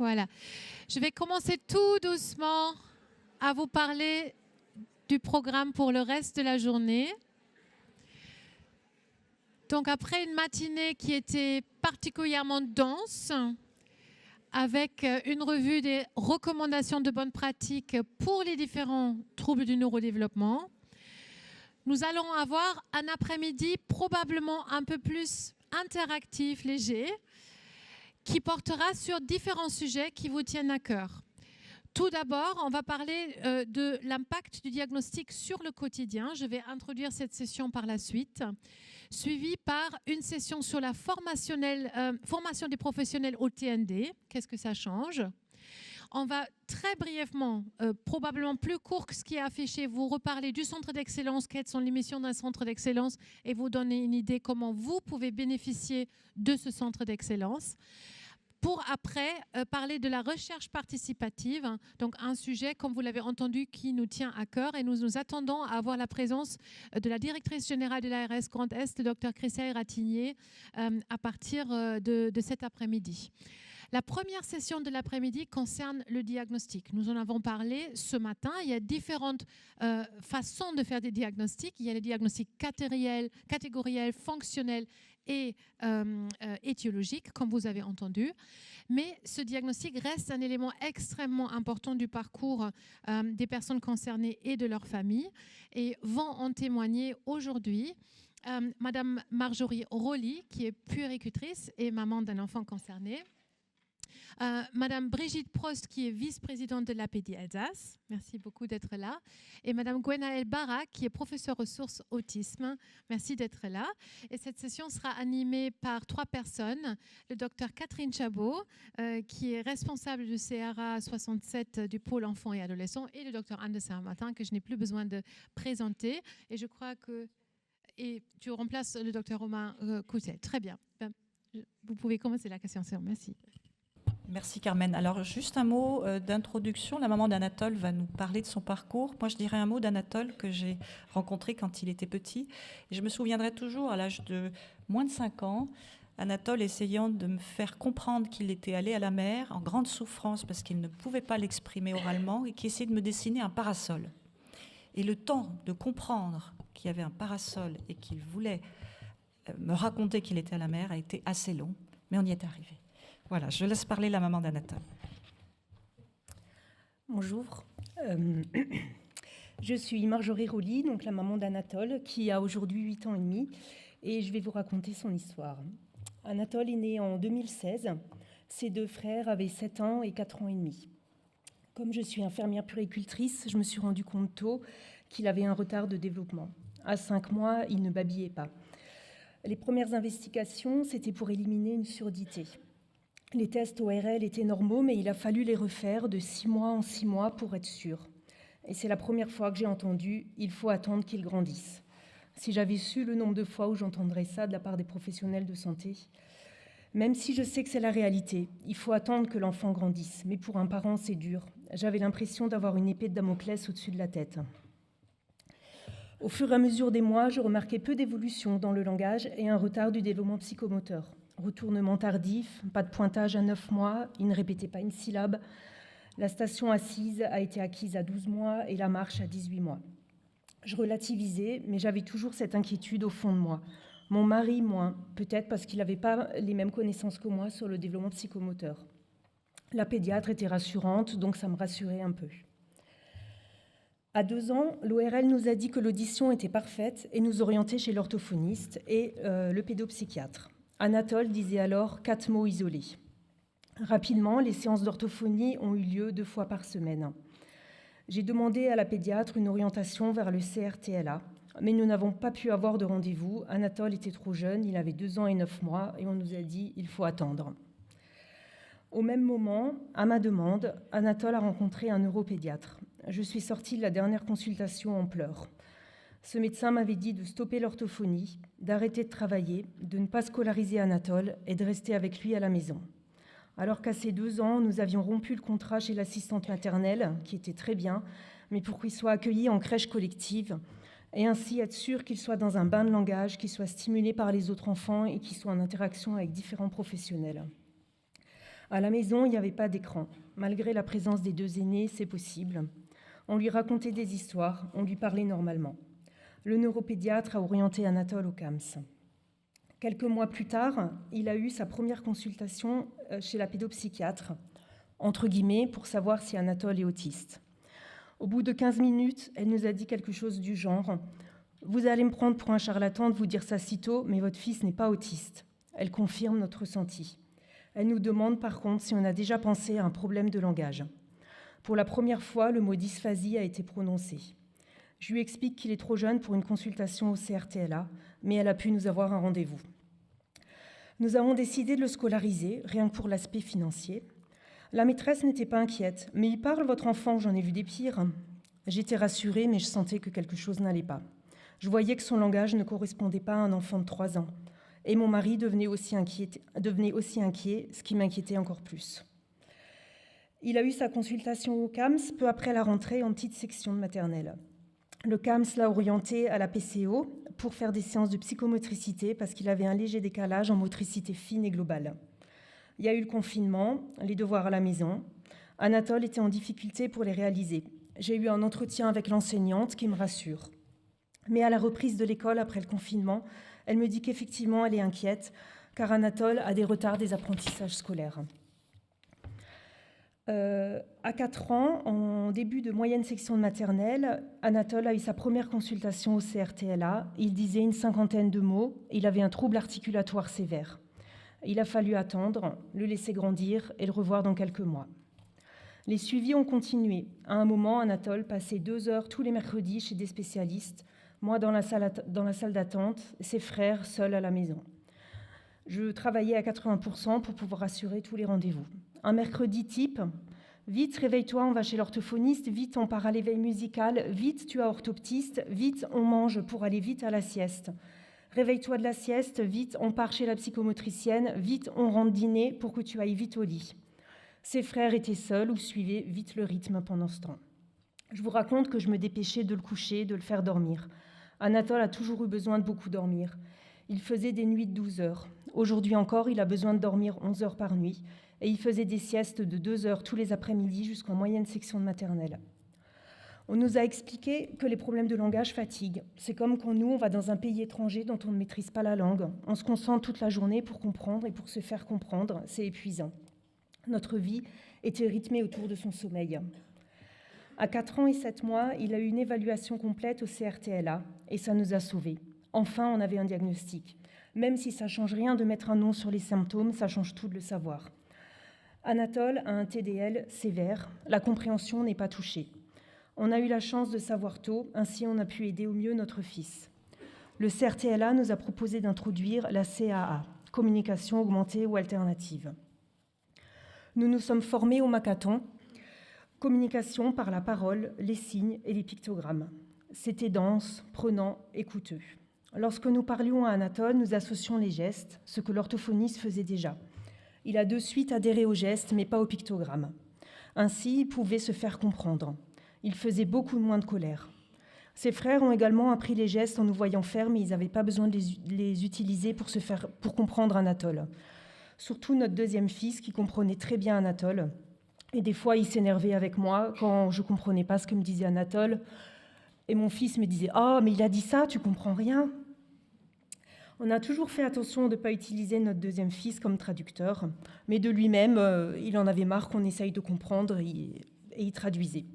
Voilà. Je vais commencer tout doucement à vous parler du programme pour le reste de la journée. Donc après une matinée qui était particulièrement dense, avec une revue des recommandations de bonnes pratiques pour les différents troubles du neurodéveloppement, nous allons avoir un après-midi probablement un peu plus interactif, léger, qui portera sur différents sujets qui vous tiennent à cœur. Tout d'abord, on va parler de l'impact du diagnostic sur le quotidien. Je vais introduire cette session par la suite, suivie par une session sur la formation des professionnels au TND. Qu'est-ce que ça change ? On va très brièvement, probablement plus court que ce qui est affiché, vous reparler du centre d'excellence, quelles sont les missions d'un centre d'excellence et vous donner une idée comment vous pouvez bénéficier de ce centre d'excellence. Pour après parler de la recherche participative, donc un sujet, comme vous l'avez entendu, qui nous tient à cœur et nous attendons à avoir la présence de la directrice générale de l'ARS Grand Est, le Dr Christelle Ratignier, à partir de cet après-midi. La première session de l'après-midi concerne le diagnostic. Nous en avons parlé ce matin. Il y a différentes façons de faire des diagnostics. Il y a les diagnostics catégoriels, fonctionnels et étiologiques, comme vous avez entendu. Mais ce diagnostic reste un élément extrêmement important du parcours des personnes concernées et de leur famille. Et vont en témoigner aujourd'hui Madame Marjorie Rolly, qui est puéricultrice et maman d'un enfant concerné. Madame Brigitte Prost, qui est vice-présidente de l'APD Alsace, merci beaucoup d'être là, et Madame Gwenaëlle Barra, qui est professeure ressources autisme, merci d'être là. Et cette session sera animée par 3 personnes, le docteur Catherine Chabot, qui est responsable du CRA 67 du pôle enfants et adolescents, et le docteur Anne de Saint-Martin, que je n'ai plus besoin de présenter, et je crois que tu remplaces le docteur Romain Coutel. Très bien, vous pouvez commencer la question, merci. Merci Carmen. Alors juste un mot d'introduction. La maman d'Anatole va nous parler de son parcours. Moi je dirais un mot d'Anatole que j'ai rencontré quand il était petit. Et je me souviendrai toujours à l'âge de moins de 5 ans, Anatole essayant de me faire comprendre qu'il était allé à la mer en grande souffrance parce qu'il ne pouvait pas l'exprimer oralement et qui essayait de me dessiner un parasol. Et le temps de comprendre qu'il y avait un parasol et qu'il voulait me raconter qu'il était à la mer a été assez long, mais on y est arrivé. Voilà, je laisse parler la maman d'Anatole. Bonjour, je suis Marjorie Rolly, donc la maman d'Anatole, qui a aujourd'hui 8 ans et demi, et je vais vous raconter son histoire. Anatole est né en 2016, ses 2 frères avaient 7 ans et 4 ans et demi. Comme je suis infirmière puéricultrice, je me suis rendu compte tôt qu'il avait un retard de développement. À 5 mois, il ne babillait pas. Les premières investigations, c'était pour éliminer une surdité. Les tests ORL étaient normaux, mais il a fallu les refaire de 6 mois en 6 mois pour être sûr. Et c'est la première fois que j'ai entendu « il faut attendre qu'il grandisse ». Si j'avais su le nombre de fois où j'entendrais ça de la part des professionnels de santé, même si je sais que c'est la réalité, il faut attendre que l'enfant grandisse. Mais pour un parent, c'est dur. J'avais l'impression d'avoir une épée de Damoclès au-dessus de la tête. Au fur et à mesure des mois, je remarquais peu d'évolution dans le langage et un retard du développement psychomoteur. Retournement tardif, pas de pointage à 9 mois, il ne répétait pas une syllabe. La station assise a été acquise à 12 mois et la marche à 18 mois. Je relativisais, mais j'avais toujours cette inquiétude au fond de moi. Mon mari, moins, peut-être parce qu'il n'avait pas les mêmes connaissances que moi sur le développement psychomoteur. La pédiatre était rassurante, donc ça me rassurait un peu. À 2 ans, l'ORL nous a dit que l'audition était parfaite et nous orientait chez l'orthophoniste et le pédopsychiatre. Anatole disait alors 4 mots isolés. Rapidement, les séances d'orthophonie ont eu lieu 2 fois par semaine. J'ai demandé à la pédiatre une orientation vers le CRTLA, mais nous n'avons pas pu avoir de rendez-vous. Anatole était trop jeune, il avait 2 ans et 9 mois, et on nous a dit « il faut attendre ». Au même moment, à ma demande, Anatole a rencontré un neuropédiatre. Je suis sortie de la dernière consultation en pleurs. Ce médecin m'avait dit de stopper l'orthophonie, d'arrêter de travailler, de ne pas scolariser Anatole et de rester avec lui à la maison. Alors qu'à ses 2 ans, nous avions rompu le contrat chez l'assistante maternelle, qui était très bien, mais pour qu'il soit accueilli en crèche collective, et ainsi être sûr qu'il soit dans un bain de langage, qu'il soit stimulé par les autres enfants et qu'il soit en interaction avec différents professionnels. À la maison, il n'y avait pas d'écran. Malgré la présence des 2 aînés, c'est possible. On lui racontait des histoires, on lui parlait normalement. Le neuropédiatre a orienté Anatole au CAMS. Quelques mois plus tard, il a eu sa première consultation chez la pédopsychiatre, entre guillemets, pour savoir si Anatole est autiste. Au bout de 15 minutes, elle nous a dit quelque chose du genre « Vous allez me prendre pour un charlatan de vous dire ça si tôt, mais votre fils n'est pas autiste. » Elle confirme notre ressenti. Elle nous demande par contre si on a déjà pensé à un problème de langage. Pour la première fois, le mot dysphasie a été prononcé. Je lui explique qu'il est trop jeune pour une consultation au CRTLA, mais elle a pu nous avoir un rendez-vous. Nous avons décidé de le scolariser, rien que pour l'aspect financier. La maîtresse n'était pas inquiète. « Mais il parle, votre enfant, j'en ai vu des pires. » J'étais rassurée, mais je sentais que quelque chose n'allait pas. Je voyais que son langage ne correspondait pas à un enfant de 3 ans. Et mon mari devenait aussi inquiet, ce qui m'inquiétait encore plus. Il a eu sa consultation au CAMS peu après la rentrée en petite section de maternelle. Le CAMS l'a orienté à la PCO pour faire des séances de psychomotricité parce qu'il avait un léger décalage en motricité fine et globale. Il y a eu le confinement, les devoirs à la maison. Anatole était en difficulté pour les réaliser. J'ai eu un entretien avec l'enseignante qui me rassure. Mais à la reprise de l'école après le confinement, elle me dit qu'effectivement elle est inquiète car Anatole a des retards des apprentissages scolaires. À 4 ans, en début de moyenne section de maternelle, Anatole a eu sa première consultation au CRTLA. Il disait une 50aine de mots. Il avait un trouble articulatoire sévère. Il a fallu attendre, le laisser grandir et le revoir dans quelques mois. Les suivis ont continué. À un moment, Anatole passait 2 heures tous les mercredis chez des spécialistes, moi dans la salle d'attente, ses frères seuls à la maison. Je travaillais à 80% pour pouvoir assurer tous les rendez-vous. Un mercredi type, vite réveille-toi, on va chez l'orthophoniste, vite on part à l'éveil musical, vite tu as orthoptiste, vite on mange pour aller vite à la sieste. Réveille-toi de la sieste, vite on part chez la psychomotricienne, vite on rentre dîner pour que tu ailles vite au lit. Ses frères étaient seuls ou suivaient vite le rythme pendant ce temps. Je vous raconte que je me dépêchais de le coucher, de le faire dormir. Anatole a toujours eu besoin de beaucoup dormir. Il faisait des nuits de 12 heures. Aujourd'hui encore, il a besoin de dormir 11 heures par nuit et il faisait des siestes de 2 heures tous les après-midi jusqu'en moyenne section de maternelle. On nous a expliqué que les problèmes de langage fatiguent. C'est comme quand nous, on va dans un pays étranger dont on ne maîtrise pas la langue. On se concentre toute la journée pour comprendre et pour se faire comprendre. C'est épuisant. Notre vie était rythmée autour de son sommeil. À 4 ans et 7 mois, il a eu une évaluation complète au CRTLA et ça nous a sauvés. Enfin, on avait un diagnostic. Même si ça ne change rien de mettre un nom sur les symptômes, ça change tout de le savoir. Anatole a un TDL sévère. La compréhension n'est pas touchée. On a eu la chance de savoir tôt, ainsi on a pu aider au mieux notre fils. Le CRTLA nous a proposé d'introduire la CAA, communication augmentée ou alternative. Nous nous sommes formés au Makaton, communication par la parole, les signes et les pictogrammes. C'était dense, prenant et coûteux. Lorsque nous parlions à Anatole, nous associons les gestes, ce que l'orthophoniste faisait déjà. Il a de suite adhéré aux gestes, mais pas aux pictogrammes. Ainsi, il pouvait se faire comprendre. Il faisait beaucoup moins de colère. Ses frères ont également appris les gestes en nous voyant faire, mais ils n'avaient pas besoin de les utiliser pour comprendre Anatole. Surtout notre deuxième fils, qui comprenait très bien Anatole. Et des fois, il s'énervait avec moi quand je ne comprenais pas ce que me disait Anatole. Et mon fils me disait « Oh, mais il a dit ça, tu ne comprends rien !» On a toujours fait attention de ne pas utiliser notre deuxième fils comme traducteur, mais de lui-même, il en avait marre qu'on essaye de comprendre et il traduisait.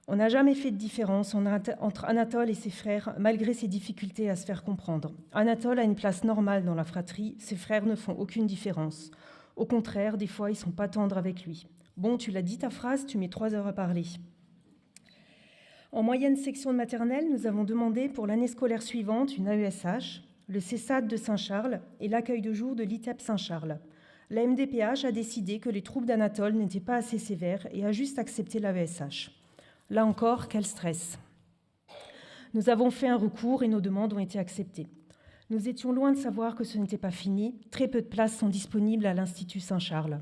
On n'a jamais fait de différence entre Anatole et ses frères, malgré ses difficultés à se faire comprendre. Anatole a une place normale dans la fratrie, ses frères ne font aucune différence. Au contraire, des fois, ils ne sont pas tendres avec lui. « Bon, tu l'as dit ta phrase, tu mets 3 heures à parler. » En moyenne section de maternelle, nous avons demandé pour l'année scolaire suivante une AESH, le CESAD de Saint-Charles et l'accueil de jour de l'ITEP Saint-Charles. La MDPH a décidé que les troubles d'Anatole n'étaient pas assez sévères et a juste accepté l'AESH. Là encore, quel stress. Nous avons fait un recours et nos demandes ont été acceptées. Nous étions loin de savoir que ce n'était pas fini. Très peu de places sont disponibles à l'Institut Saint-Charles.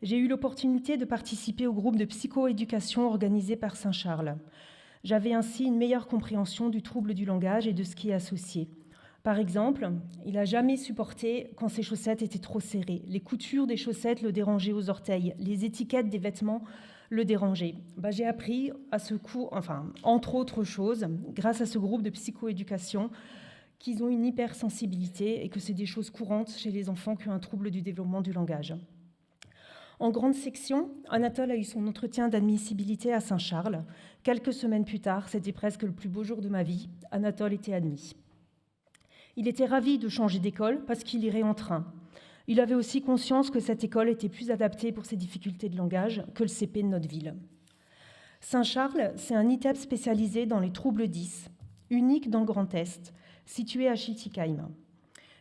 J'ai eu l'opportunité de participer au groupe de psychoéducation organisé par Saint-Charles. J'avais ainsi une meilleure compréhension du trouble du langage et de ce qui est associé. Par exemple, il n'a jamais supporté quand ses chaussettes étaient trop serrées. Les coutures des chaussettes le dérangeaient aux orteils. Les étiquettes des vêtements le dérangeaient. J'ai appris à ce cours, entre autres choses, grâce à ce groupe de psychoéducation, qu'ils ont une hypersensibilité et que c'est des choses courantes chez les enfants qui ont un trouble du développement du langage. En grande section, Anatole a eu son entretien d'admissibilité à Saint-Charles. Quelques semaines plus tard, c'était presque le plus beau jour de ma vie, Anatole était admis. Il était ravi de changer d'école parce qu'il irait en train. Il avait aussi conscience que cette école était plus adaptée pour ses difficultés de langage que le CP de notre ville. Saint-Charles, c'est un ITEP spécialisé dans les troubles 10, unique dans le Grand Est, situé à Schiltigheim.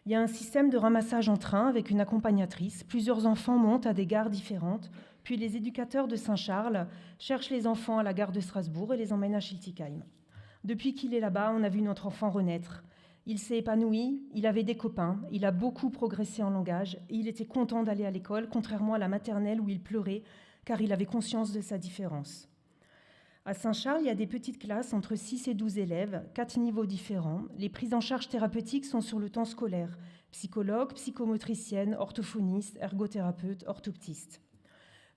Il y a un système de ramassage en train avec une accompagnatrice. Plusieurs enfants montent à des gares différentes, puis les éducateurs de Saint-Charles cherchent les enfants à la gare de Strasbourg et les emmènent à Schiltigheim. Depuis qu'il est là-bas, on a vu notre enfant renaître. Il s'est épanoui, il avait des copains, il a beaucoup progressé en langage et il était content d'aller à l'école, contrairement à la maternelle où il pleurait car il avait conscience de sa différence. À Saint-Charles, il y a des petites classes entre 6 et 12 élèves, 4 niveaux différents. Les prises en charge thérapeutiques sont sur le temps scolaire. Psychologue, psychomotricienne, orthophoniste, ergothérapeute, orthoptiste.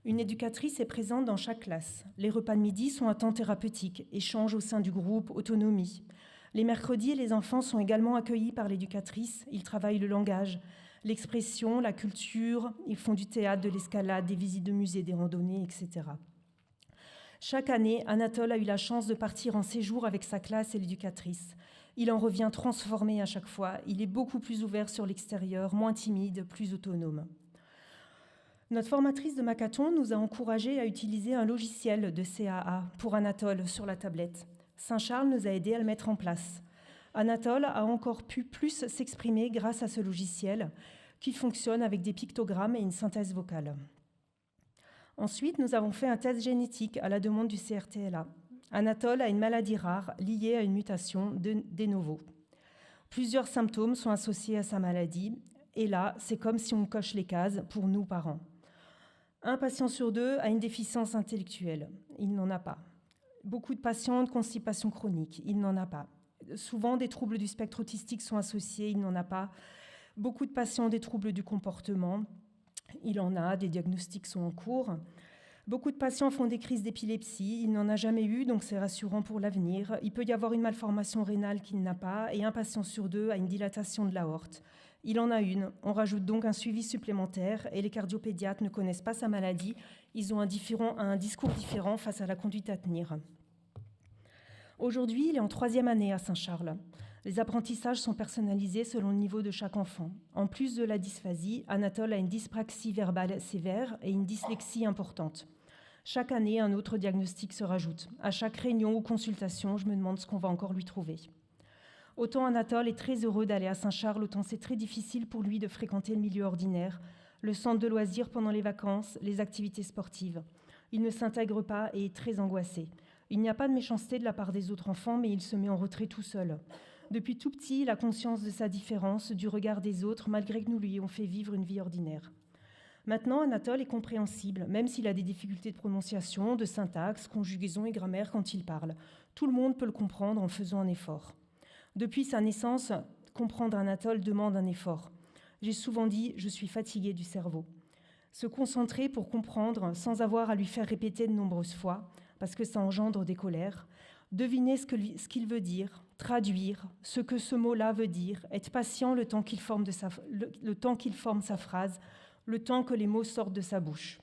Une éducatrice est présente dans chaque classe. Les repas de midi sont un temps thérapeutique, échange au sein du groupe, autonomie. Les mercredis, les enfants sont également accueillis par l'éducatrice. Ils travaillent le langage, l'expression, la culture. Ils font du théâtre, de l'escalade, des visites de musées, des randonnées, etc. Chaque année, Anatole a eu la chance de partir en séjour avec sa classe et l'éducatrice. Il en revient transformé à chaque fois. Il est beaucoup plus ouvert sur l'extérieur, moins timide, plus autonome. Notre formatrice de Makaton nous a encouragés à utiliser un logiciel de CAA pour Anatole sur la tablette. Saint-Charles nous a aidés à le mettre en place. Anatole a encore pu plus s'exprimer grâce à ce logiciel qui fonctionne avec des pictogrammes et une synthèse vocale. Ensuite, nous avons fait un test génétique à la demande du CRTLA. Anatole a une maladie rare liée à une mutation de novo. Plusieurs symptômes sont associés à sa maladie, et là, c'est comme si on coche les cases pour nous, parents. Un patient sur 2 a une déficience intellectuelle, il n'en a pas. Beaucoup de patients ont de constipation chronique, il n'en a pas. Souvent, des troubles du spectre autistique sont associés, il n'en a pas. Beaucoup de patients ont des troubles du comportement, il en a, des diagnostics sont en cours. Beaucoup de patients font des crises d'épilepsie, il n'en a jamais eu, donc c'est rassurant pour l'avenir. Il peut y avoir une malformation rénale qu'il n'a pas, et un patient sur 2 a une dilatation de l'aorte. Il en a une, on rajoute donc un suivi supplémentaire, et les cardiopédiatres ne connaissent pas sa maladie, ils ont un discours différent face à la conduite à tenir. Aujourd'hui, il est en 3e année à Saint-Charles. Les apprentissages sont personnalisés selon le niveau de chaque enfant. En plus de la dysphasie, Anatole a une dyspraxie verbale sévère et une dyslexie importante. Chaque année, un autre diagnostic se rajoute. À chaque réunion ou consultation, je me demande ce qu'on va encore lui trouver. Autant Anatole est très heureux d'aller à Saint-Charles, autant c'est très difficile pour lui de fréquenter le milieu ordinaire, le centre de loisirs pendant les vacances, les activités sportives. Il ne s'intègre pas et est très angoissé. Il n'y a pas de méchanceté de la part des autres enfants, mais il se met en retrait tout seul. Depuis tout petit, il a conscience de sa différence, du regard des autres, malgré que nous lui ayons fait vivre une vie ordinaire. Maintenant, Anatole est compréhensible, même s'il a des difficultés de prononciation, de syntaxe, conjugaison et grammaire quand il parle. Tout le monde peut le comprendre en faisant un effort. Depuis sa naissance, comprendre Anatole demande un effort. J'ai souvent dit « je suis fatiguée du cerveau ». Se concentrer pour comprendre sans avoir à lui faire répéter de nombreuses fois, parce que ça engendre des colères, deviner ce qu'il veut dire, traduire ce que ce mot-là veut dire, être patient le temps qu'il forme sa phrase, le temps que les mots sortent de sa bouche.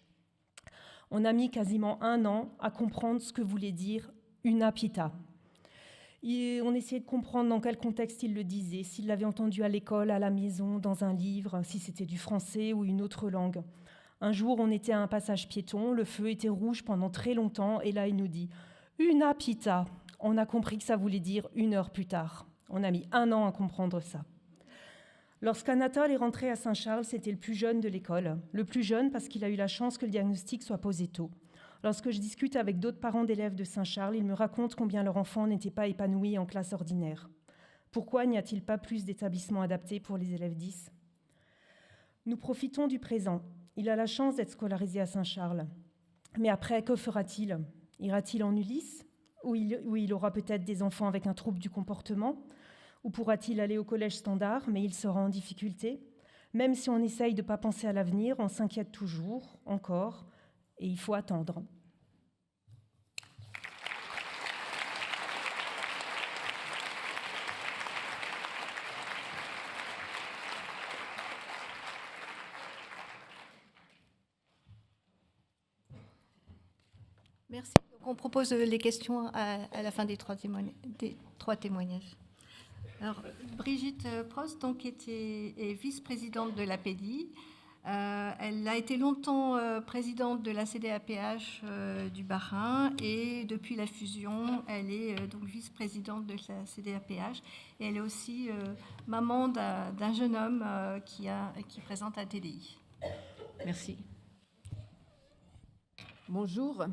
On a mis quasiment 1 an à comprendre ce que voulait dire una pita. Et on essayait de comprendre dans quel contexte il le disait, s'il l'avait entendu à l'école, à la maison, dans un livre, si c'était du français ou une autre langue. Un jour, on était à un passage piéton, le feu était rouge pendant très longtemps, et là, il nous dit « una pita ». On a compris que ça voulait dire 1 heure plus tard. On a mis 1 an à comprendre ça. Lorsqu'Anatole est rentré à Saint-Charles, c'était le plus jeune de l'école. Le plus jeune parce qu'il a eu la chance que le diagnostic soit posé tôt. Lorsque je discute avec d'autres parents d'élèves de Saint-Charles, ils me racontent combien leur enfant n'était pas épanoui en classe ordinaire. Pourquoi n'y a-t-il pas plus d'établissements adaptés pour les élèves 10 ? Nous profitons du présent. Il a la chance d'être scolarisé à Saint-Charles. Mais après, que fera-t-il ? Ira-t-il en Ulysse ? Où il aura peut-être des enfants avec un trouble du comportement, Ou pourra-t-il aller au collège standard, mais il sera en difficulté? Même si on essaye de ne pas penser à l'avenir, on s'inquiète toujours, encore, et il faut attendre. Merci. Donc on propose les questions à la fin des trois témoignages. Alors, Brigitte Prost donc, est vice-présidente de l'APEDI. Elle a été longtemps présidente de la CDAPH du Bas-Rhin et depuis la fusion, elle est donc vice-présidente de la CDAPH et elle est aussi maman d'un jeune homme qui présente un TDI. Merci. Bonjour.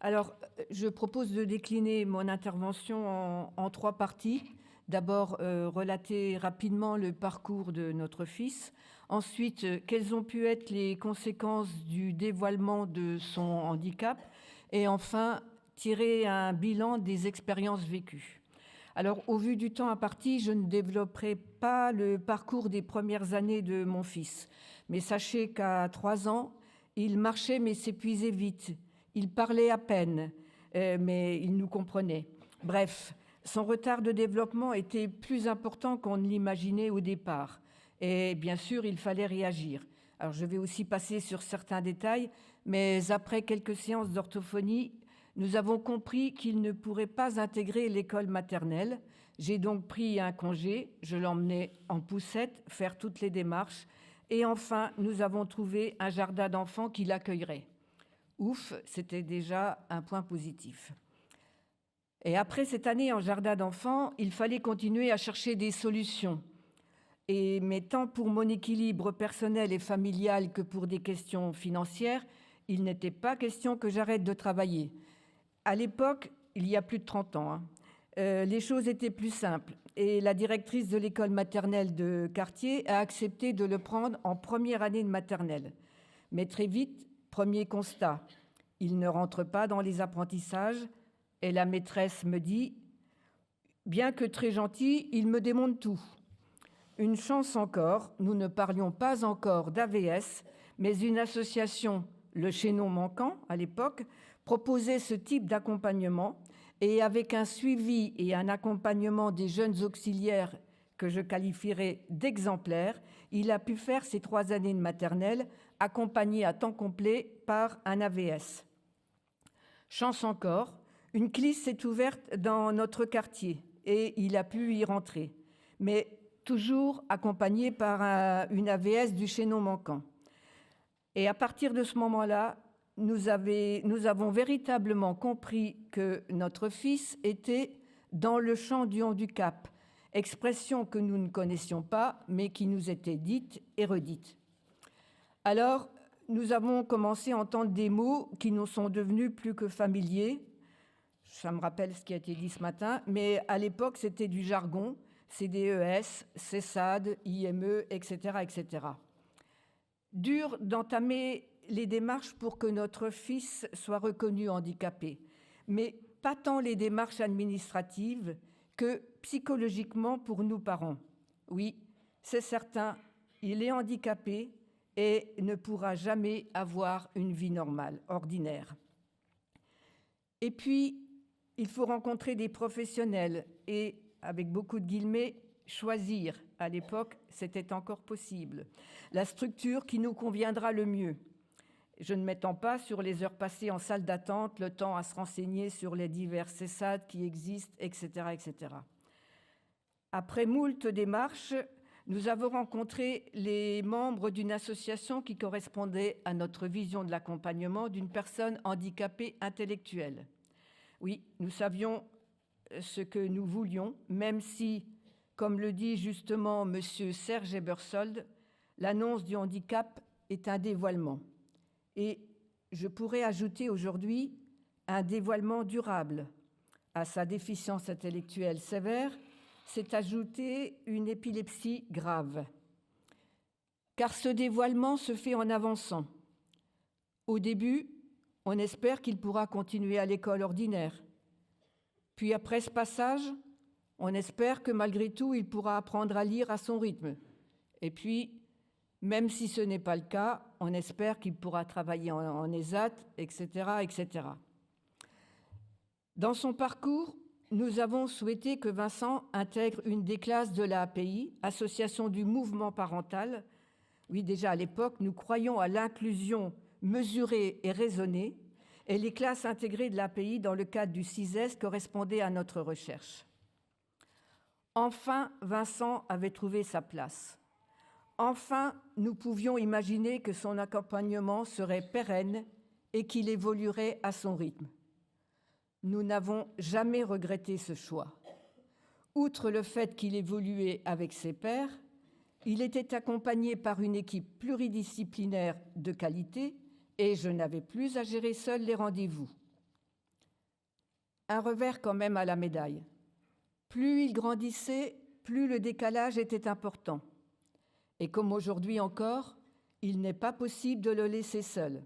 Alors, je propose de décliner mon intervention en trois parties. D'abord, relater rapidement le parcours de notre fils. Ensuite, quelles ont pu être les conséquences du dévoilement de son handicap. Et enfin, tirer un bilan des expériences vécues. Alors, au vu du temps imparti, je ne développerai pas le parcours des premières années de mon fils. Mais sachez qu'à 3 ans, il marchait mais s'épuisait vite. Il parlait à peine, mais il nous comprenait. Bref, son retard de développement était plus important qu'on ne l'imaginait au départ. Et bien sûr, il fallait réagir. Alors, je vais aussi passer sur certains détails, mais après quelques séances d'orthophonie, nous avons compris qu'il ne pourrait pas intégrer l'école maternelle. J'ai donc pris un congé, je l'emmenais en poussette faire toutes les démarches. Et enfin, nous avons trouvé un jardin d'enfants qui l'accueillerait. Ouf, c'était déjà un point positif. Et après cette année en jardin d'enfants, il fallait continuer à chercher des solutions. Mais tant pour mon équilibre personnel et familial que pour des questions financières, il n'était pas question que j'arrête de travailler. À l'époque, il y a plus de 30 ans, les choses étaient plus simples. Et la directrice de l'école maternelle de quartier a accepté de le prendre en première année de maternelle. Mais très vite, premier constat, il ne rentre pas dans les apprentissages et la maîtresse me dit « Bien que très gentil, il me démonte tout ». Une chance encore, nous ne parlions pas encore d'AVS, mais une association, le Chaînon Manquant à l'époque, proposait ce type d'accompagnement et avec un suivi et un accompagnement des jeunes auxiliaires que je qualifierais d'exemplaires, il a pu faire ses 3 années de maternelle accompagné à temps complet par un AVS. Chance encore, une classe s'est ouverte dans notre quartier et il a pu y rentrer, mais toujours accompagné par une AVS du Chaînon Manquant. Et à partir de ce moment-là, nous avons véritablement compris que notre fils était dans le champ du handicap, expression que nous ne connaissions pas, mais qui nous était dite et redite. Alors, nous avons commencé à entendre des mots qui nous sont devenus plus que familiers. Ça me rappelle ce qui a été dit ce matin, mais à l'époque, c'était du jargon, CDES, CESAD, IME, etc., etc. Dur d'entamer les démarches pour que notre fils soit reconnu handicapé, mais pas tant les démarches administratives que psychologiquement pour nous parents. Oui, c'est certain, il est handicapé et ne pourra jamais avoir une vie normale, ordinaire. Et puis, il faut rencontrer des professionnels et, avec beaucoup de guillemets, choisir. À l'époque, c'était encore possible. La structure qui nous conviendra le mieux. Je ne m'étends pas sur les heures passées en salle d'attente, le temps à se renseigner sur les divers CESAD qui existent, etc., etc. Après moult démarches, nous avons rencontré les membres d'une association qui correspondait à notre vision de l'accompagnement d'une personne handicapée intellectuelle. Oui, nous savions ce que nous voulions, même si, comme le dit justement M. Serge Ebersold, l'annonce du handicap est un dévoilement. Et je pourrais ajouter aujourd'hui un dévoilement durable. À sa déficience intellectuelle sévère, s'est ajoutée une épilepsie grave. Car ce dévoilement se fait en avançant. Au début, on espère qu'il pourra continuer à l'école ordinaire. Puis après ce passage, On espère que malgré tout, il pourra apprendre à lire à son rythme. Et puis, même si ce n'est pas le cas, on espère qu'il pourra travailler en ESAT, etc., etc. Dans son parcours, nous avons souhaité que Vincent intègre une des classes de la API, Association du mouvement parental. Oui, déjà à l'époque, nous croyons à l'inclusion mesurée et raisonnée, et les classes intégrées de l'API dans le cadre du CISES correspondaient à notre recherche. Enfin, Vincent avait trouvé sa place. Enfin, nous pouvions imaginer que son accompagnement serait pérenne et qu'il évoluerait à son rythme. Nous n'avons jamais regretté ce choix. Outre le fait qu'il évoluait avec ses pairs, il était accompagné par une équipe pluridisciplinaire de qualité et je n'avais plus à gérer seul les rendez-vous. Un revers quand même à la médaille. Plus il grandissait, plus le décalage était important. Et comme aujourd'hui encore, il n'est pas possible de le laisser seul.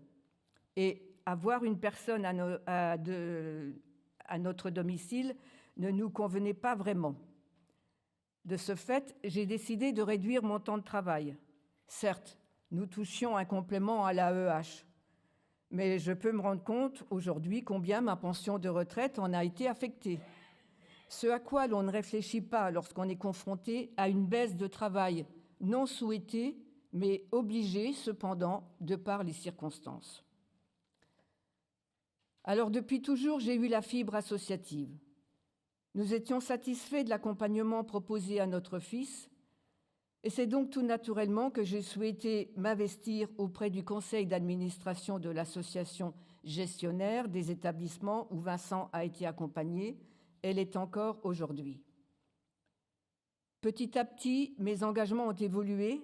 Et avoir une personne à notre domicile ne nous convenait pas vraiment. De ce fait, j'ai décidé de réduire mon temps de travail. Certes, nous touchions un complément à l'AEH, mais je peux me rendre compte aujourd'hui combien ma pension de retraite en a été affectée. Ce à quoi l'on ne réfléchit pas lorsqu'on est confronté à une baisse de travail non souhaitée, mais obligée cependant de par les circonstances. Alors depuis toujours, j'ai eu la fibre associative. Nous étions satisfaits de l'accompagnement proposé à notre fils, et c'est donc tout naturellement que j'ai souhaité m'investir auprès du conseil d'administration de l'association gestionnaire des établissements où Vincent a été accompagné. Elle est encore aujourd'hui. Petit à petit, mes engagements ont évolué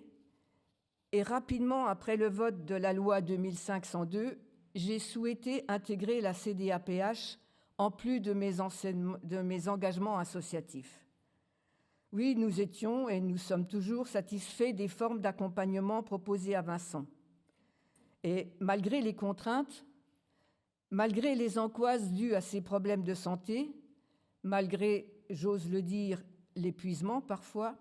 et rapidement après le vote de la loi 2502, j'ai souhaité intégrer la CDAPH en plus de mes engagements associatifs. Oui, nous étions et nous sommes toujours satisfaits des formes d'accompagnement proposées à Vincent. Et malgré les contraintes, malgré les angoisses dues à ses problèmes de santé, malgré, j'ose le dire, l'épuisement parfois,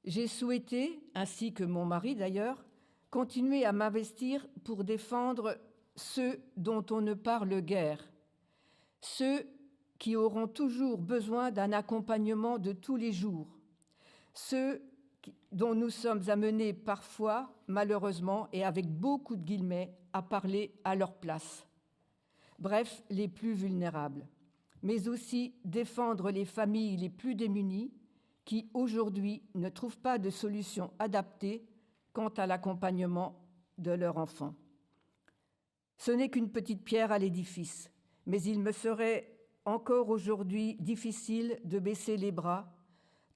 j'ai souhaité, ainsi que mon mari d'ailleurs, continuer à m'investir pour défendre ceux dont on ne parle guère, ceux qui auront toujours besoin d'un accompagnement de tous les jours, ceux dont nous sommes amenés parfois, malheureusement, et avec beaucoup de guillemets, à parler à leur place. Bref, les plus vulnérables, mais aussi défendre les familles les plus démunies qui, aujourd'hui, ne trouvent pas de solution adaptée quant à l'accompagnement de leur enfant. Ce n'est qu'une petite pierre à l'édifice, mais il me serait encore aujourd'hui difficile de baisser les bras,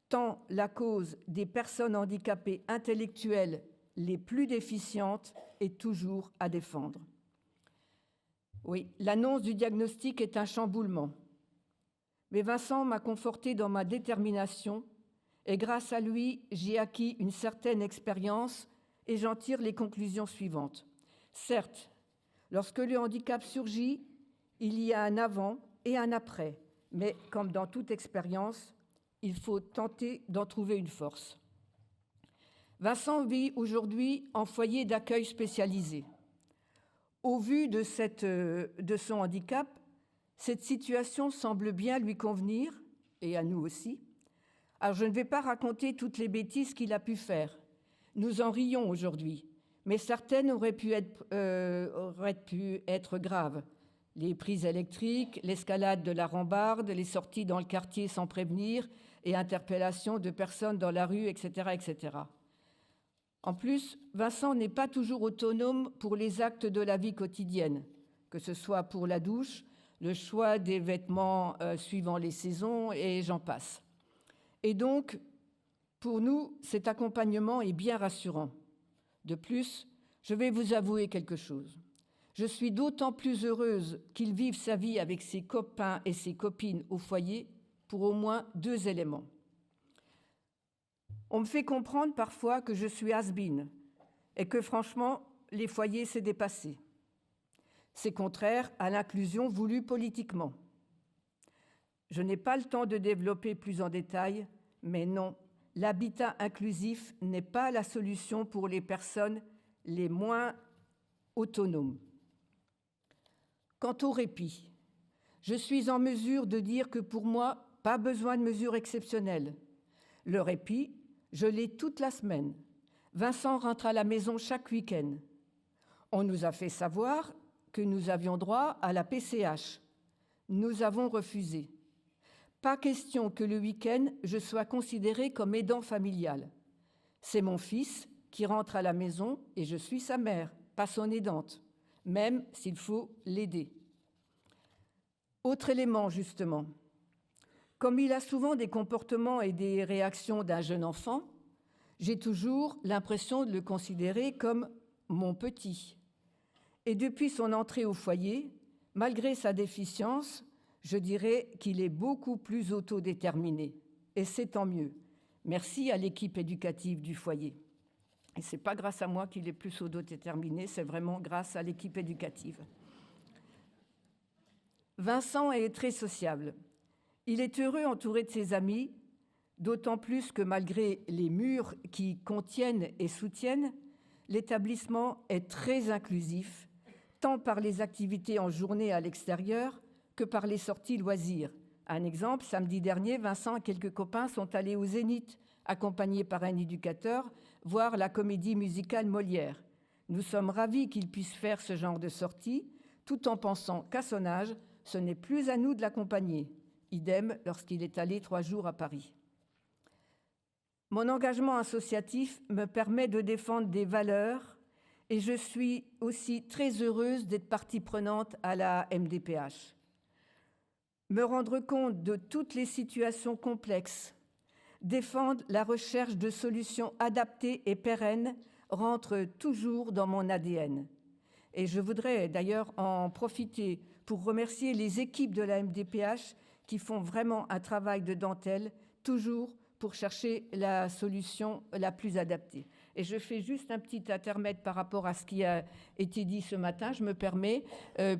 tant la cause des personnes handicapées intellectuelles les plus déficientes est toujours à défendre. Oui, l'annonce du diagnostic est un chamboulement. Mais Vincent m'a conforté dans ma détermination et grâce à lui, j'ai acquis une certaine expérience et j'en tire les conclusions suivantes. Certes, lorsque le handicap surgit, il y a un avant et un après, mais comme dans toute expérience, il faut tenter d'en trouver une force. Vincent vit aujourd'hui en foyer d'accueil spécialisé. Au vu de son handicap, cette situation semble bien lui convenir, et à nous aussi. Alors je ne vais pas raconter toutes les bêtises qu'il a pu faire. Nous en rions aujourd'hui, mais certaines auraient pu être graves. Les prises électriques, l'escalade de la rambarde, les sorties dans le quartier sans prévenir et interpellations de personnes dans la rue, etc., etc. En plus, Vincent n'est pas toujours autonome pour les actes de la vie quotidienne, que ce soit pour la douche, le choix des vêtements suivant les saisons et j'en passe. Et donc, pour nous, cet accompagnement est bien rassurant. De plus, je vais vous avouer quelque chose. Je suis d'autant plus heureuse qu'il vive sa vie avec ses copains et ses copines au foyer pour au moins 2 éléments. On me fait comprendre parfois que je suis has-been et que franchement, les foyers, c'est dépassé. C'est contraire à l'inclusion voulue politiquement. Je n'ai pas le temps de développer plus en détail, mais non, l'habitat inclusif n'est pas la solution pour les personnes les moins autonomes. Quant au répit, je suis en mesure de dire que pour moi, pas besoin de mesures exceptionnelles. Le répit, je l'ai toute la semaine. Vincent rentre à la maison chaque week-end. On nous a fait savoir que nous avions droit à la PCH. Nous avons refusé. Pas question que le week-end, je sois considérée comme aidant familial. C'est mon fils qui rentre à la maison et je suis sa mère, pas son aidante, même s'il faut l'aider. Autre élément, justement. Comme il a souvent des comportements et des réactions d'un jeune enfant, j'ai toujours l'impression de le considérer comme mon petit. Et depuis son entrée au foyer, malgré sa déficience, je dirais qu'il est beaucoup plus autodéterminé. Et c'est tant mieux. Merci à l'équipe éducative du foyer. Et ce n'est pas grâce à moi qu'il est plus autodéterminé, c'est vraiment grâce à l'équipe éducative. Vincent est très sociable. Il est heureux entouré de ses amis, d'autant plus que malgré les murs qui contiennent et soutiennent, l'établissement est très inclusif, tant par les activités en journée à l'extérieur que par les sorties loisirs. Un exemple, samedi dernier, Vincent et quelques copains sont allés au Zénith, accompagnés par un éducateur, voir la comédie musicale Molière. Nous sommes ravis qu'il puisse faire ce genre de sortie, tout en pensant qu'à son âge, ce n'est plus à nous de l'accompagner. Idem lorsqu'il est allé 3 jours à Paris. Mon engagement associatif me permet de défendre des valeurs et je suis aussi très heureuse d'être partie prenante à la MDPH. Me rendre compte de toutes les situations complexes, défendre la recherche de solutions adaptées et pérennes rentre toujours dans mon ADN. Et je voudrais d'ailleurs en profiter pour remercier les équipes de la MDPH qui font vraiment un travail de dentelle, toujours pour chercher la solution la plus adaptée. Et je fais juste un petit intermède par rapport à ce qui a été dit ce matin, je me permets,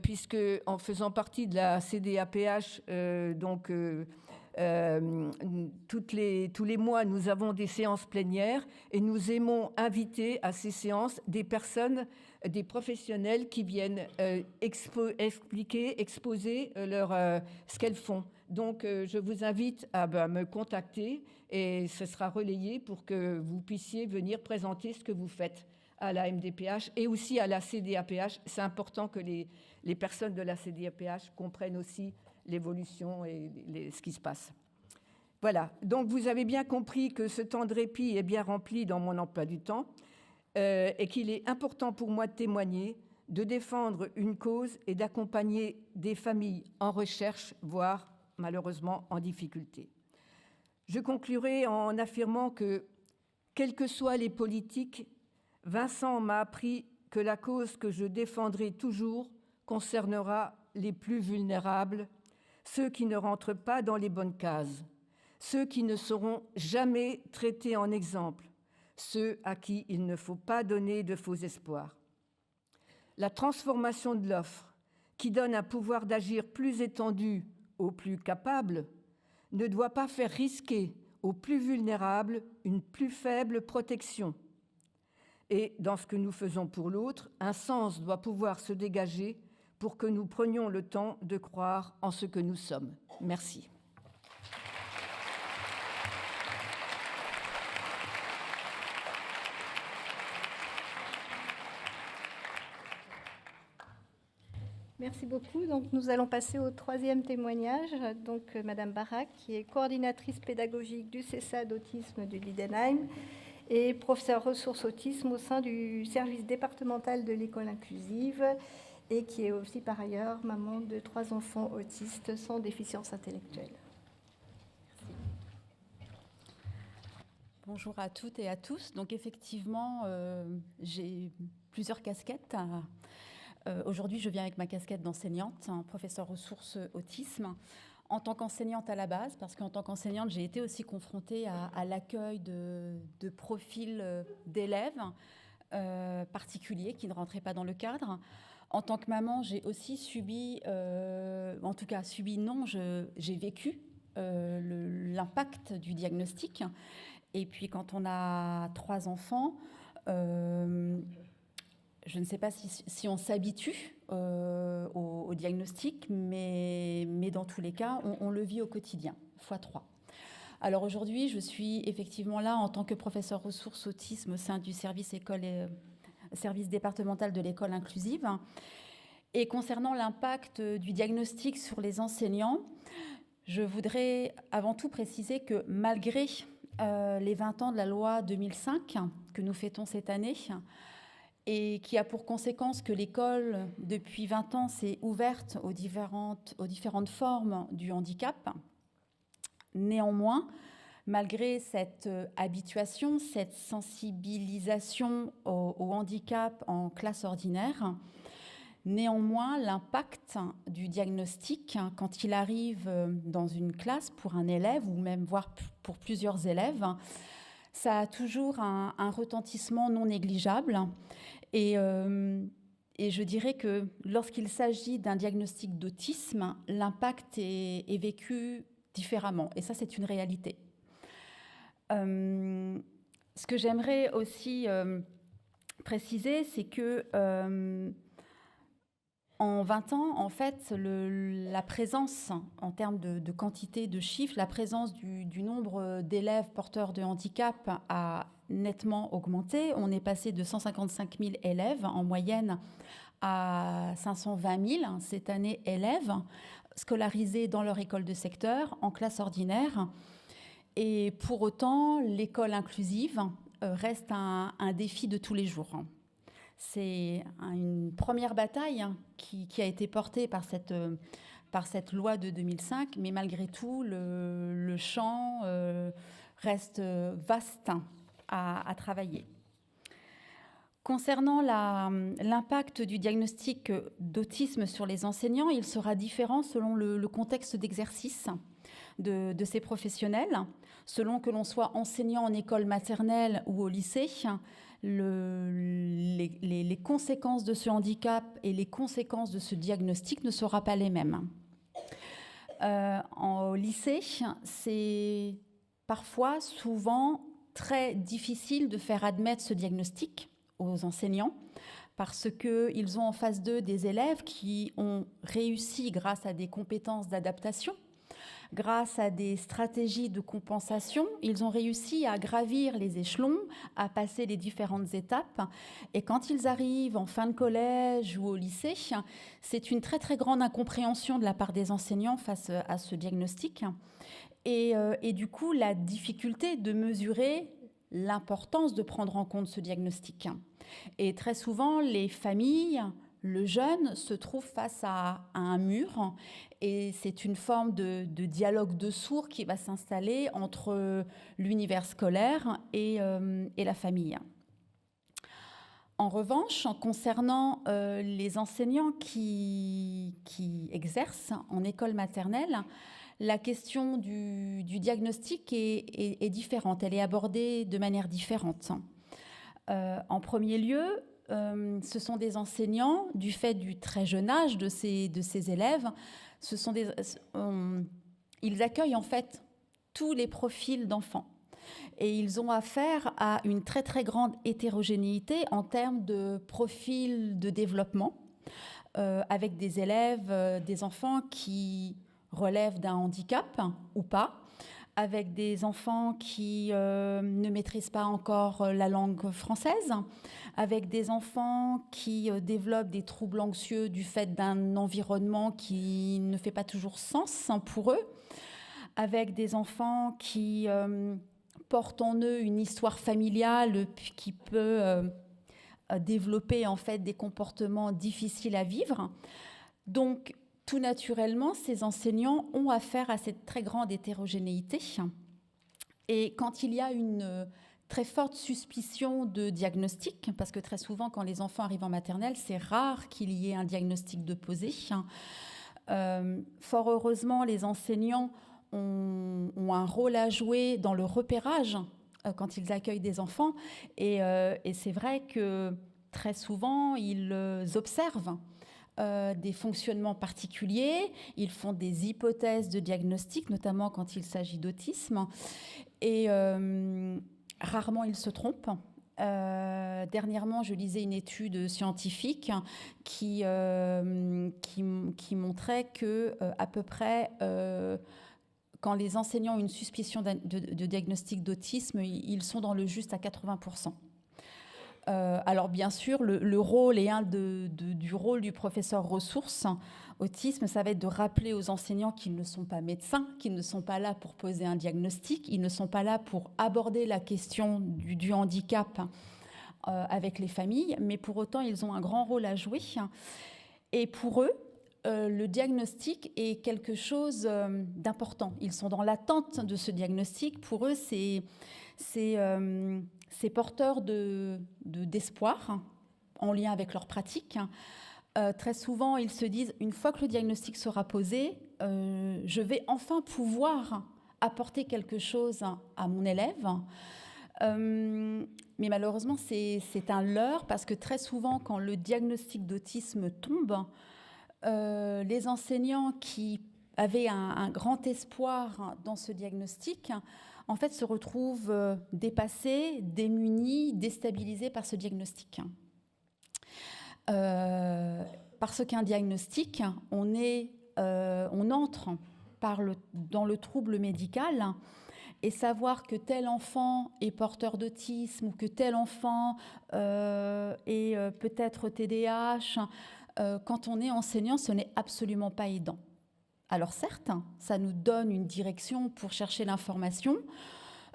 puisque en faisant partie de la CDAPH, tous les mois, nous avons des séances plénières et nous aimons inviter à ces séances des personnes, des professionnels qui viennent exposer ce qu'elles font. Donc, je vous invite à me contacter et ce sera relayé pour que vous puissiez venir présenter ce que vous faites à la MDPH et aussi à la CDAPH. C'est important que les personnes de la CDAPH comprennent aussi l'évolution et ce qui se passe. Voilà, donc vous avez bien compris que ce temps de répit est bien rempli dans mon emploi du temps et qu'il est important pour moi de témoigner, de défendre une cause et d'accompagner des familles en recherche, voire malheureusement en difficulté. Je conclurai en affirmant que, quelles que soient les politiques, Vincent m'a appris que la cause que je défendrai toujours concernera les plus vulnérables, ceux qui ne rentrent pas dans les bonnes cases, ceux qui ne seront jamais traités en exemple, ceux à qui il ne faut pas donner de faux espoirs. La transformation de l'offre, qui donne un pouvoir d'agir plus étendu aux plus capables, ne doit pas faire risquer aux plus vulnérables une plus faible protection. Et dans ce que nous faisons pour l'autre, un sens doit pouvoir se dégager pour que nous prenions le temps de croire en ce que nous sommes. Merci. Merci beaucoup. Donc, nous allons passer au 3e témoignage. Donc, Madame Barak, qui est coordinatrice pédagogique du CESA d'autisme du Lidenheim et professeure ressources autisme au sein du service départemental de l'école inclusive et qui est aussi par ailleurs maman de 3 enfants autistes sans déficience intellectuelle. Merci. Bonjour à toutes et à tous. Donc effectivement, j'ai plusieurs casquettes. Aujourd'hui, je viens avec ma casquette d'enseignante, professeure ressources autisme, en tant qu'enseignante à la base, parce qu'en tant qu'enseignante, j'ai été aussi confrontée à l'accueil de profils d'élèves particuliers qui ne rentraient pas dans le cadre. En tant que maman, j'ai aussi subi, en tout cas subi non, j'ai vécu l'impact du diagnostic. Et puis quand on a 3 enfants, je ne sais pas si on s'habitue au diagnostic, mais dans tous les cas, on le vit au quotidien, x3. Alors aujourd'hui, je suis effectivement là en tant que professeure ressources autisme au sein du service départemental de l'école inclusive. Et concernant l'impact du diagnostic sur les enseignants, je voudrais avant tout préciser que malgré les 20 ans de la loi 2005 que nous fêtons cette année, et qui a pour conséquence que l'école, depuis 20 ans, s'est ouverte aux différentes formes du handicap. Néanmoins, malgré cette habituation, cette sensibilisation au handicap en classe ordinaire, néanmoins, l'impact du diagnostic, quand il arrive dans une classe pour un élève, ou même voire pour plusieurs élèves, ça a toujours un retentissement non négligeable. Et je dirais que lorsqu'il s'agit d'un diagnostic d'autisme, l'impact est vécu différemment. Et ça, c'est une réalité. Ce que j'aimerais aussi préciser, c'est que en 20 ans, en fait, la présence, en termes de quantité de chiffres, la présence du nombre d'élèves porteurs de handicap a nettement augmenté. On est passé de 155 000 élèves en moyenne à 520 000 cette année élèves scolarisés dans leur école de secteur en classe ordinaire. Et pour autant, l'école inclusive reste un défi de tous les jours. C'est une première bataille qui a été portée par cette loi de 2005, mais malgré tout, le champ reste vaste à travailler. Concernant l'impact du diagnostic d'autisme sur les enseignants, il sera différent selon le contexte d'exercice de ces professionnels. Selon que l'on soit enseignant en école maternelle ou au lycée, les conséquences de ce handicap et les conséquences de ce diagnostic ne seront pas les mêmes. Au lycée, c'est parfois, souvent, très difficile de faire admettre ce diagnostic aux enseignants parce qu'ils ont en face d'eux des élèves qui ont réussi grâce à des compétences d'adaptation, grâce à des stratégies de compensation, ils ont réussi à gravir les échelons, à passer les différentes étapes. Et quand ils arrivent en fin de collège ou au lycée, c'est une très très grande incompréhension de la part des enseignants face à ce diagnostic. Et du coup, la difficulté de mesurer l'importance de prendre en compte ce diagnostic. Et très souvent, les familles, le jeune se trouve face à un mur et c'est une forme de dialogue de sourds qui va s'installer entre l'univers scolaire et la famille. En revanche, concernant les enseignants qui exercent en école maternelle, la question du diagnostic est différente, elle est abordée de manière différente. En premier lieu, ce sont des enseignants, du fait du très jeune âge de ces élèves, ils accueillent en fait tous les profils d'enfants. Et ils ont affaire à une très très grande hétérogénéité en termes de profil de développement, avec des élèves, des enfants qui relèvent d'un handicap ou pas, avec des enfants qui ne maîtrisent pas encore la langue française, avec des enfants qui développent des troubles anxieux du fait d'un environnement qui ne fait pas toujours sens pour eux, avec des enfants qui portent en eux une histoire familiale qui peut développer en fait des comportements difficiles à vivre. Donc, tout naturellement, ces enseignants ont affaire à cette très grande hétérogénéité. Et quand il y a une très forte suspicion de diagnostic, parce que très souvent, quand les enfants arrivent en maternelle, c'est rare qu'il y ait un diagnostic de posé. Fort heureusement, les enseignants ont un rôle à jouer dans le repérage quand ils accueillent des enfants. Et c'est vrai que très souvent, ils observent des fonctionnements particuliers, ils font des hypothèses de diagnostic, notamment quand il s'agit d'autisme, et rarement ils se trompent. Dernièrement, je lisais une étude scientifique qui montrait que à peu près, quand les enseignants ont une suspicion de diagnostic d'autisme, ils sont dans le juste à 80%. Alors bien sûr, le rôle et du rôle du professeur ressource autisme, ça va être de rappeler aux enseignants qu'ils ne sont pas médecins, qu'ils ne sont pas là pour poser un diagnostic, ils ne sont pas là pour aborder la question du handicap avec les familles, mais pour autant, ils ont un grand rôle à jouer. Et pour eux, le diagnostic est quelque chose d'important. Ils sont dans l'attente de ce diagnostic. Pour eux, c'est porteur d'espoir en lien avec leur pratique. Très souvent, ils se disent, une fois que le diagnostic sera posé, je vais enfin pouvoir apporter quelque chose à mon élève. Mais malheureusement, c'est un leurre parce que très souvent, quand le diagnostic d'autisme tombe, les enseignants qui avaient un grand espoir dans ce diagnostic, en fait, se retrouvent dépassés, démunis, déstabilisés par ce diagnostic. Parce qu'un diagnostic, on entre dans le trouble médical, et savoir que tel enfant est porteur d'autisme ou que tel enfant est peut-être TDAH, quand on est enseignant, ce n'est absolument pas aidant. Alors certes, ça nous donne une direction pour chercher l'information.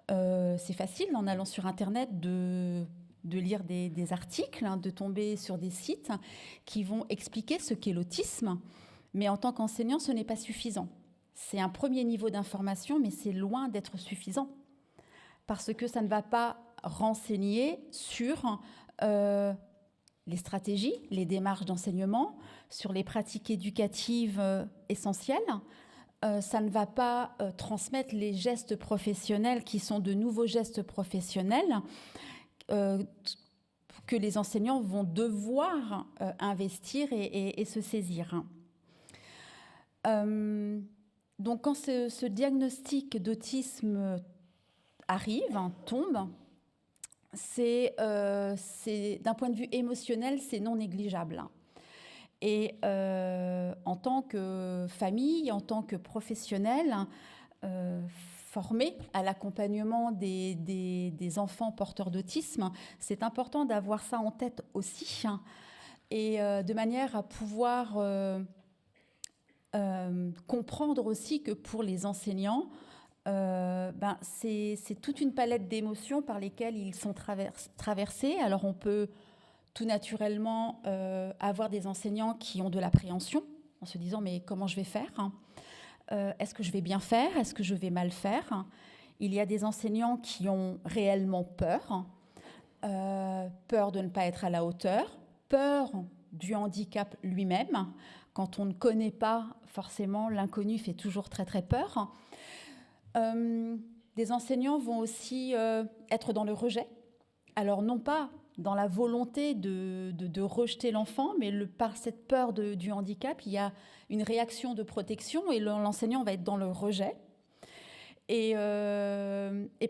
C'est facile en allant sur Internet de lire des articles, de tomber sur des sites qui vont expliquer ce qu'est l'autisme. Mais en tant qu'enseignant, ce n'est pas suffisant. C'est un premier niveau d'information, mais c'est loin d'être suffisant. Parce que ça ne va pas renseigner sur les stratégies, les démarches d'enseignement, sur les pratiques éducatives essentielles. Ça ne va pas transmettre les gestes professionnels qui sont de nouveaux gestes professionnels que les enseignants vont devoir investir et se saisir. Donc quand ce diagnostic d'autisme arrive, tombe, c'est d'un point de vue émotionnel, c'est non négligeable. Et en tant que famille, en tant que professionnel, formé à l'accompagnement des enfants porteurs d'autisme, c'est important d'avoir ça en tête aussi, et de manière à pouvoir comprendre aussi que pour les enseignants, c'est toute une palette d'émotions par lesquelles ils sont traversés. Alors on peut tout naturellement avoir des enseignants qui ont de l'appréhension en se disant mais comment je vais faire ? Est-ce que je vais bien faire ? Est-ce que je vais mal faire ? Il y a des enseignants qui ont réellement peur, peur de ne pas être à la hauteur, peur du handicap lui-même. Quand on ne connaît pas, forcément, l'inconnu fait toujours très très peur. Des enseignants vont aussi être dans le rejet. Alors non pas dans la volonté de rejeter l'enfant, mais par cette peur du handicap, il y a une réaction de protection et l'enseignant va être dans le rejet. Et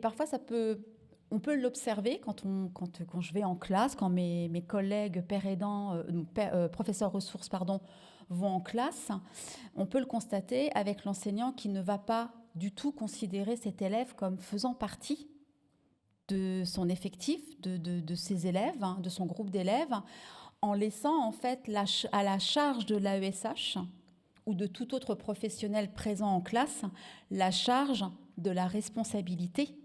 parfois, on peut l'observer quand je vais en classe, quand mes collègues professeurs ressources, vont en classe, on peut le constater avec l'enseignant qui ne va pas du tout considérer cet élève comme faisant partie de son effectif, de ses élèves, de son groupe d'élèves, en laissant en fait à la charge de l'AESH ou de tout autre professionnel présent en classe la charge de la responsabilité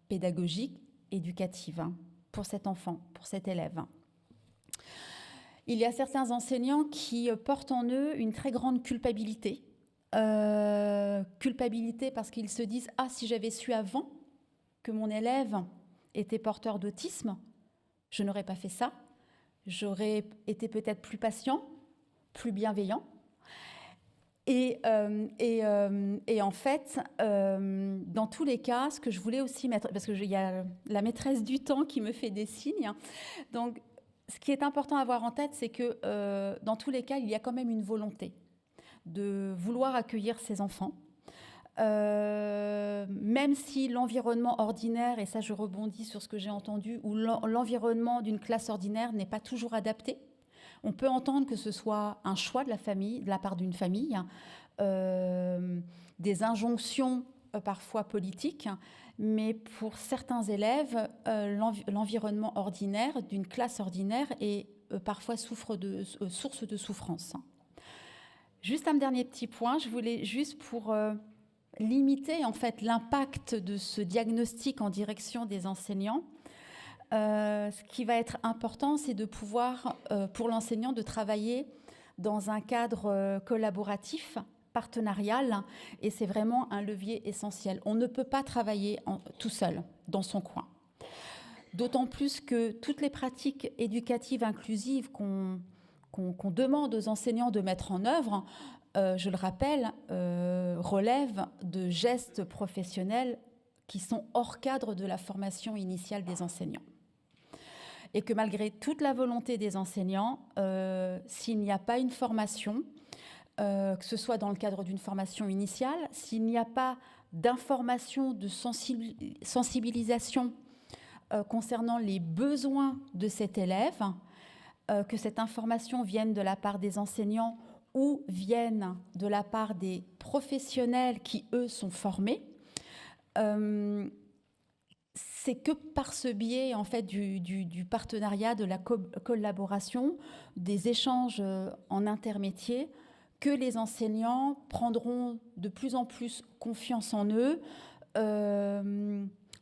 pédagogique, éducative pour cet enfant, pour cet élève. Il y a certains enseignants qui portent en eux une très grande culpabilité. Culpabilité parce qu'ils se disent « Ah, si j'avais su avant que mon élève était porteur d'autisme, je n'aurais pas fait ça. J'aurais été peut-être plus patient, plus bienveillant. » Et en fait, dans tous les cas, ce que je voulais aussi mettre, parce qu'il y a la maîtresse du temps qui me fait des signes, donc ce qui est important à avoir en tête, c'est que dans tous les cas, il y a quand même une volonté de vouloir accueillir ces enfants. Même si l'environnement ordinaire, et ça je rebondis sur ce que j'ai entendu, ou l'environnement d'une classe ordinaire n'est pas toujours adapté, on peut entendre que ce soit un choix de la famille, de la part d'une famille, des injonctions parfois politiques, mais pour certains élèves, l'environnement ordinaire d'une classe ordinaire est parfois source de souffrance. Juste un dernier petit point, je voulais juste pour limiter en fait l'impact de ce diagnostic en direction des enseignants. Ce qui va être important, c'est de pouvoir, pour l'enseignant, de travailler dans un cadre collaboratif, partenarial, et c'est vraiment un levier essentiel. On ne peut pas travailler tout seul, dans son coin. D'autant plus que toutes les pratiques éducatives inclusives qu'on demande aux enseignants de mettre en œuvre, je le rappelle, relèvent de gestes professionnels qui sont hors cadre de la formation initiale des enseignants. Et que malgré toute la volonté des enseignants, s'il n'y a pas une formation, que ce soit dans le cadre d'une formation initiale, s'il n'y a pas d'information, de sensibilisation concernant les besoins de cet élève, que cette information vienne de la part des enseignants ou vienne de la part des professionnels qui, eux, sont formés, c'est que par ce biais en fait, du partenariat, de la collaboration, des échanges en intermétier, que les enseignants prendront de plus en plus confiance en eux,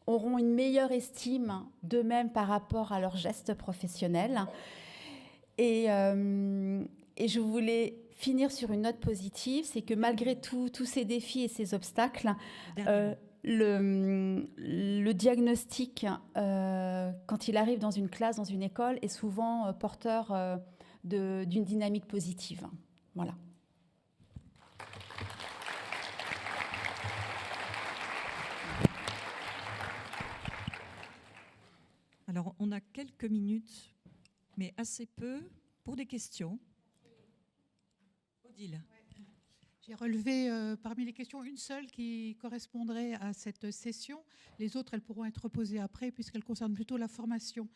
auront une meilleure estime d'eux-mêmes par rapport à leurs gestes professionnels. Et je voulais finir sur une note positive, c'est que malgré tous ces défis et ces obstacles, le diagnostic, quand il arrive dans une classe, dans une école, est souvent porteur d'une dynamique positive. Voilà. Alors, on a quelques minutes, mais assez peu, pour des questions. Odile. J'ai relevé parmi les questions une seule qui correspondrait à cette session. Les autres, elles pourront être posées après puisqu'elles concernent plutôt la formation.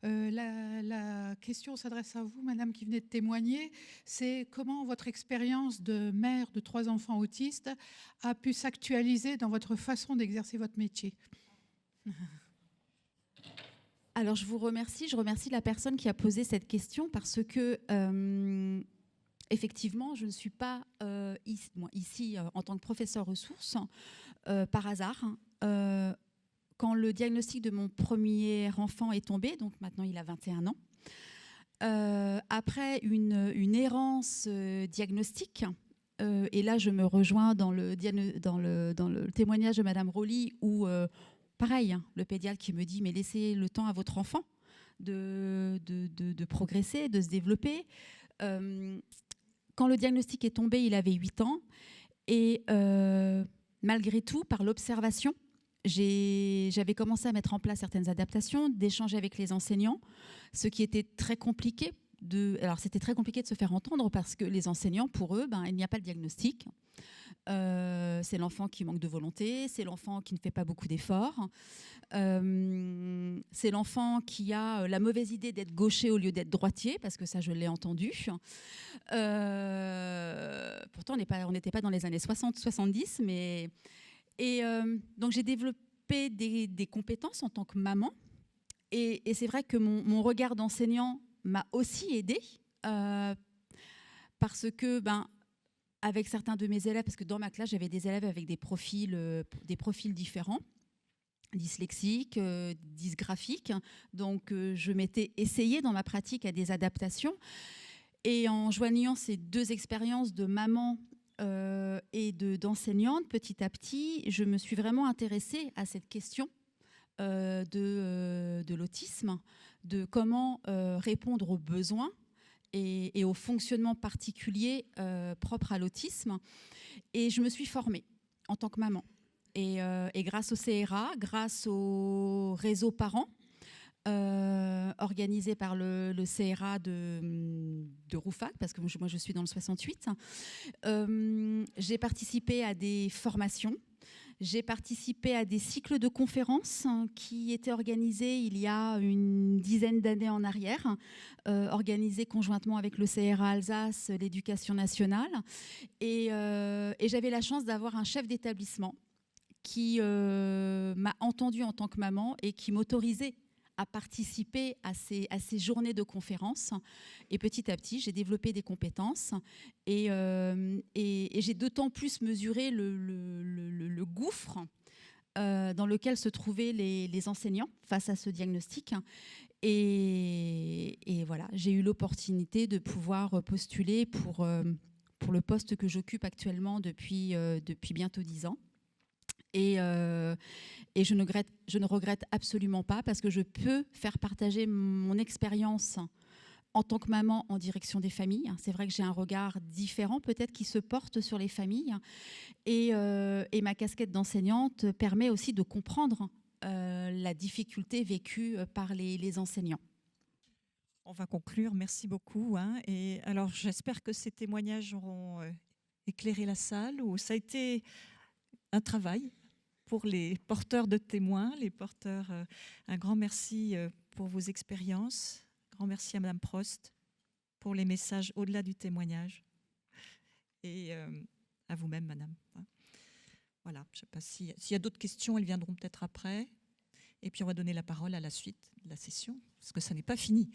La question s'adresse à vous, madame, qui venez de témoigner. C'est comment votre expérience de mère de 3 enfants autistes a pu s'actualiser dans votre façon d'exercer votre métier. Alors, je vous remercie. Je remercie la personne qui a posé cette question parce que... effectivement, je ne suis pas ici en tant que professeur ressources par hasard. Quand le diagnostic de mon premier enfant est tombé, donc maintenant il a 21 ans, après une errance diagnostique, et là je me rejoins dans le témoignage de Madame Rowley où, pareil, le pédiatre qui me dit « mais laissez le temps à votre enfant de progresser, de se développer ». Quand le diagnostic est tombé, il avait 8 ans. Et malgré tout, par l'observation, j'avais commencé à mettre en place certaines adaptations, d'échanger avec les enseignants, ce qui était très compliqué. Alors, c'était très compliqué de se faire entendre parce que les enseignants, pour eux, il n'y a pas de diagnostic. C'est l'enfant qui manque de volonté, c'est l'enfant qui ne fait pas beaucoup d'efforts, c'est l'enfant qui a la mauvaise idée d'être gaucher au lieu d'être droitier, parce que ça, je l'ai entendu. Pourtant, on n'était pas dans les années 60-70, mais... Et donc, j'ai développé des compétences en tant que maman. Et c'est vrai que mon regard d'enseignant m'a aussi aidée, parce que... avec certains de mes élèves, parce que dans ma classe, j'avais des élèves avec des profils différents, dyslexiques, dysgraphiques. Donc, je m'étais essayée dans ma pratique à des adaptations. Et en joignant ces 2 expériences de maman et d'enseignante, petit à petit, je me suis vraiment intéressée à cette question de l'autisme, de comment répondre aux besoins et au fonctionnement particulier propre à l'autisme. Et je me suis formée en tant que maman. Et grâce au CRA, grâce au réseau parents, organisée par le CRA de Rouffach, parce que moi je suis dans le 68. J'ai participé à des formations. J'ai participé à des cycles de conférences qui étaient organisés il y a une dizaine d'années en arrière, organisés conjointement avec le CRA Alsace, l'éducation nationale. Et j'avais la chance d'avoir un chef d'établissement qui m'a entendue en tant que maman et qui m'autorisait à participer à ces journées de conférences. Et petit à petit, j'ai développé des compétences et j'ai d'autant plus mesuré le gouffre dans lequel se trouvaient les enseignants face à ce diagnostic. Et voilà, j'ai eu l'opportunité de pouvoir postuler pour le poste que j'occupe actuellement depuis bientôt 10 ans. Et je ne regrette absolument pas, parce que je peux faire partager mon expérience en tant que maman en direction des familles. C'est vrai que j'ai un regard différent peut-être qui se porte sur les familles. Et ma casquette d'enseignante permet aussi de comprendre la difficulté vécue par les enseignants. On va conclure, merci beaucoup. Et alors, j'espère que ces témoignages auront éclairé la salle, où ça a été un travail pour les porteurs de témoins, les porteurs. Un grand merci pour vos expériences. Grand merci à Madame Prost pour les messages au-delà du témoignage. Et à vous-même, Madame. Voilà, je ne sais pas s'il y a d'autres questions, elles viendront peut-être après. Et puis on va donner la parole à la suite de la session, parce que ça n'est pas fini.